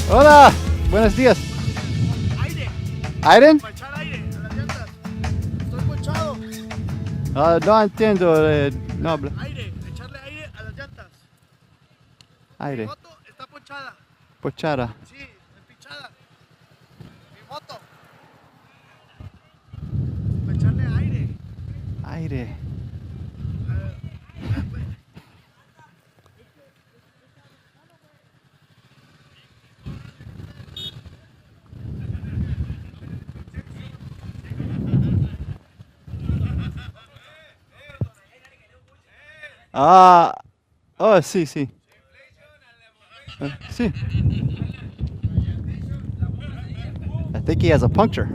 Hola, buenos días. Aire, ¿Aire? para echar aire a las llantas. Estoy ponchado. No entiendo, no hablo. Aire, echarle aire a las llantas. Mi Aire, moto está ponchada. pochara. Sí, empichada. Mi moto. Para echarle aire. Aire. Ah, oh, sí, sí. Sí. I think he has a puncture.